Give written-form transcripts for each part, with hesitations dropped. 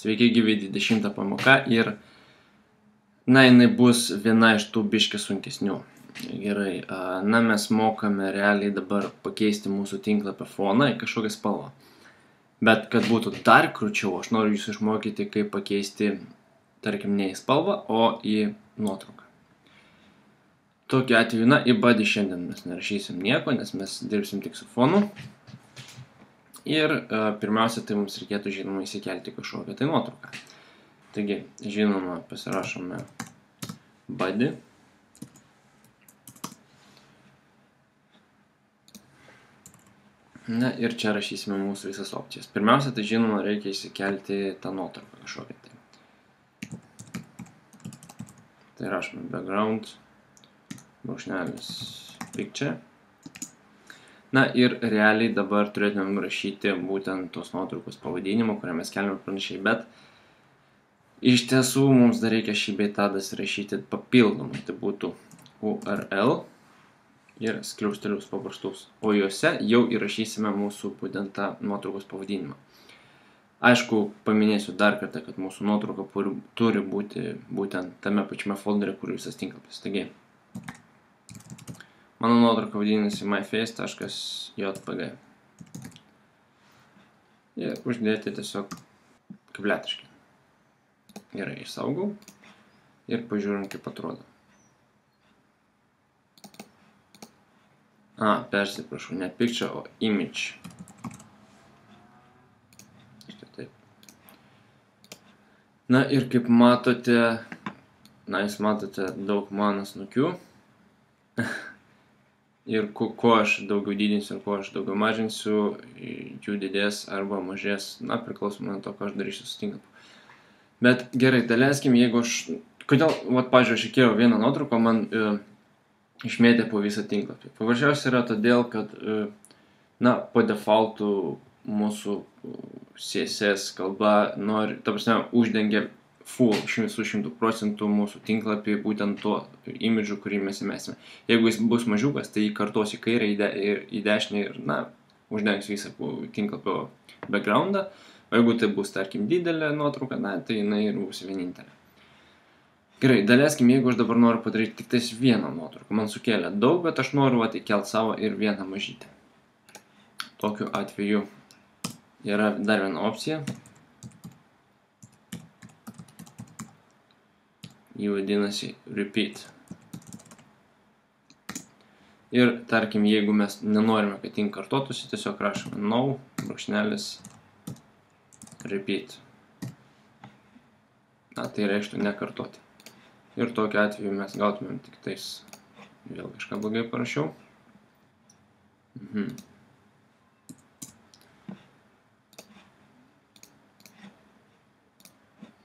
Sveiki gyvi, 20 pamoka ir, na, jinai bus viena iš tų biškį sunkesnių. Gerai, na, mes mokame realiai dabar pakeisti mūsų tinklapio foną į kažkokią spalvą. Bet kad būtų dar krūčiau, aš noriu jūs išmokyti, kaip pakeisti, tarkim, ne į spalvą, o į nuotrauką. Tokiu atveju, na, į body šiandien mes nerašysim nieko, nes mes dirbsim tik su fonu. Ir pirmiausia, tai mums reikėtų, žinoma, įsikelti kažkokią tai nuotrauką. Taigi, žinoma, pasirašome body. Na ir čia rašysime mūsų visas opcijas. Pirmiausia, tai žinoma, reikia įsikelti tą nuotrauką kažkokią tai. Tai rašome background, brūkšnelis picture. Na ir realiai dabar turėtumėm rašyti būtent tos nuotraukos pavadinimą, kurią mes keliame panašiai, bet iš tiesų mums dar reikia šį bei tą rašyti papildomai. Tai būtų URL ir skliaustelius paprastus, o juose jau įrašysime mūsų būtent tą nuotraukos pavadinimą. Aišku, paminėsiu dar kartą, kad mūsų nuotrauka turi būti būtent tame pačiame folderyje, kur visas tinklapis. Taigi, mano nuotrauka vadinasi myface.jpg. Ir uždėti tiesiog kabletiškai. Gerai, išsaugau ir pažiūrim, kaip atrodo. Persiprašau, ne picture, o image. Štai taip. Na ir kaip matote, jūs matote daug mano snukių. Ir kuo aš daugiau didinsiu ir kuo aš daugiau mažinsiu, jų didės arba mažės, na, priklausomai nuo to, ką aš darysiu su tinklapiu. Bet gerai, daleiskim, jeigu aš... Kodėl, pavyzdžiui, aš įkėjau vieną nuotrauką, man išmėtė po visą tinklapį. Paprasčiausiai yra todėl, kad, na, po defaultu mūsų CSS kalba nori, ta prasme, uždengia full, visų 100% mūsų tinklapį būtent tuo imidžu, kurį mes įmesime. Jeigu jis bus mažiukas, tai jį kartos į kairę ir į dešinę ir, na, uždengs visą tinklapio backgroundą. O jeigu tai bus, tarkim, didelė nuotrauka, na, tai jinai ir bus vienintelė. Gerai, daleiskim, jeigu aš dabar noriu padaryti tik tais vieną nuotrauką. Man sukėlė daug, bet aš noriu įkelti savo ir vieną mažytę. Tokiu atveju yra dar viena opcija. Jį vadinasi repeat. Ir, tarkim, jeigu mes nenorime, kad jį kartotųsi, tiesiog rašome no, brūkšnelis, repeat. Na, tai reikštų nekartoti. Ir tokiu atveju mes gautumėm tik tais, vėl kažką blogai parašiau.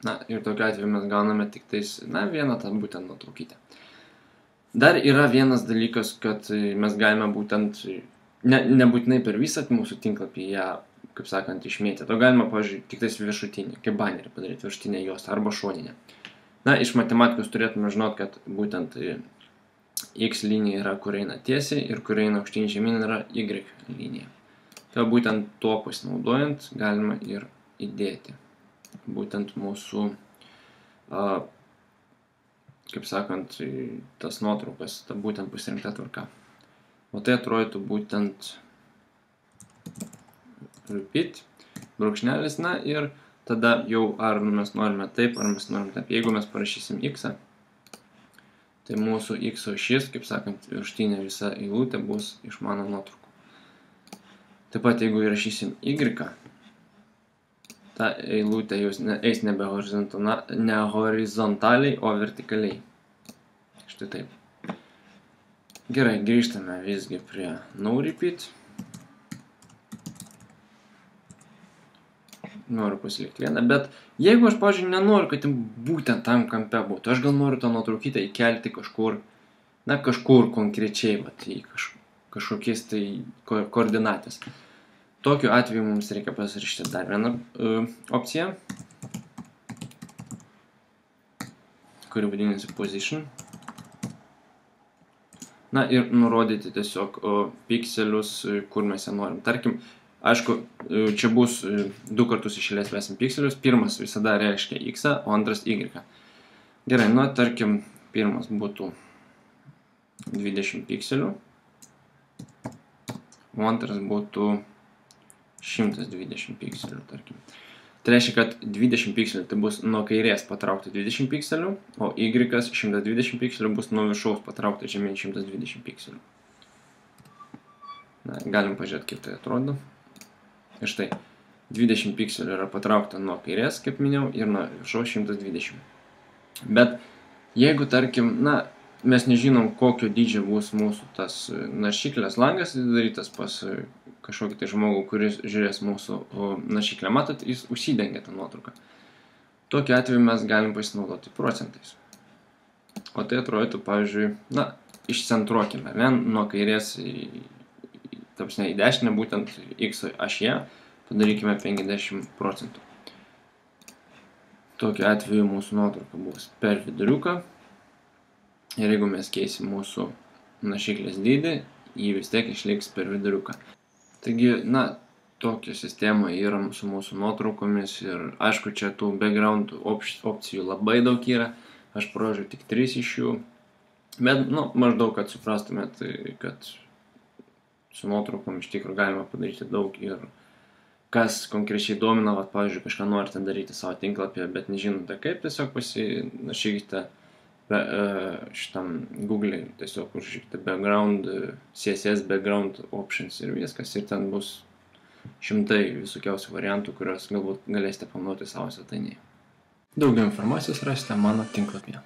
Na, ir tokiu atveju mes gauname tik tais, na, vieną tą būtent nuotraukytę. Dar yra vienas dalykas, kad mes galime būtent, nebūtinai per visą mūsų tinklapį ją, kaip sakant, išmėtyti. To galima, pavyzdžiui, tik tais viršutinį, kaip banerį padaryti, viršutinę juostą arba šoninę. Na, iš matematikos turėtume žinot, kad būtent X linija yra, kur eina tiesiai ir kur eina aukštyn žemyn yra Y linija. Tai būtent tuo pasinaudojant galima ir įdėti būtent mūsų, kaip sakant, tas nuotraukas, ta būtent pasirinkta tvarka. O tai atrodytų būtent repeat, brūkšnelis, na ir tada jau ar mes norime taip, ar mes norime taip. Jeigu mes parašysim X, tai mūsų X ašis, kaip sakant, viršutinė visa eilutė bus iš mano nuotraukų. Taip pat jeigu įrašysim Y, ta eilutė jūs eis nebe horizontaliai, o vertikaliai. Štai taip. Gerai, grįžtame visgi prie no repeat. Noriu pasilikti vieną, bet jeigu aš, pavyzdžiui, nenoriu, kad būtent tam kampe būtų, aš gal noriu tą nuotraukytę įkelti kažkur, na, kažkur konkrečiai, į kažkokiais tai koordinatės. Tokiu atveju mums reikia pasirašyti dar vieną opciją, kuri vadinasi position. Na ir nurodyti tiesiog pikselius, kur mes ją norim. Tarkim, Aišku, čia bus 2 kartus iš eilės vesim pikselius. Pirmas visada reiškia x, o antras y. Gerai, nu, tarkim, pirmas būtų 20 pikselių, o antras būtų 120 pikselių, tarkim. Tai reiškia, kad 20 pikselių tai bus nuo kairės patraukti 20 pikselių, o y 120 pikselių bus nuo viršaus patraukti žemyn 120 pikselių. Na, galim pažiūrėti, kaip tai atrodo. Ir štai, 20 pikselių yra patraukta nuo kairės, kaip minėjau, ir nuo viršaus 120. Bet jeigu, tarkim, na, mes nežinom, kokio dydžio bus mūsų tas naršyklės langas darytas pas kažkokį tai žmogų, kuris žiūrės mūsų naršyklę. Matot, jis užsidengia tą nuotrauką. Tokiu atveju mes galim pasinaudoti procentais. O tai atrodytų, pavyzdžiui, na, išcentruokime, nuo kairės į dešinę, būtent x ašyje, padarykime 50 procentų. Tokiu atveju mūsų nuotrauka bus per viduriuką. Ir jeigu mes keisim mūsų naršyklės dydį, jį vis tiek išliks per viduriuką. Taigi, na, tokia sistema yra su mūsų nuotraukomis ir aišku, čia tų background opcijų labai daug yra. Aš parodžiau tik 3 iš jų. Bet, nu, maždaug, kad suprastumėt, kad su nuotraukom iš tikrųjų galima padaryti daug ir kas konkrečiai domina, pavyzdžiui, kažką norite daryti savo tinklapyje, bet nežinote kaip, tiesiog pasinašykite šitam Google, tiesiog užrašykite background, CSS background options ir viskas, ir ten bus šimtai visokiausių variantų, kuriuos galbūt galėsite panaudoti savo svetainėje. Daugiau informacijos rasite mano tinklapyje.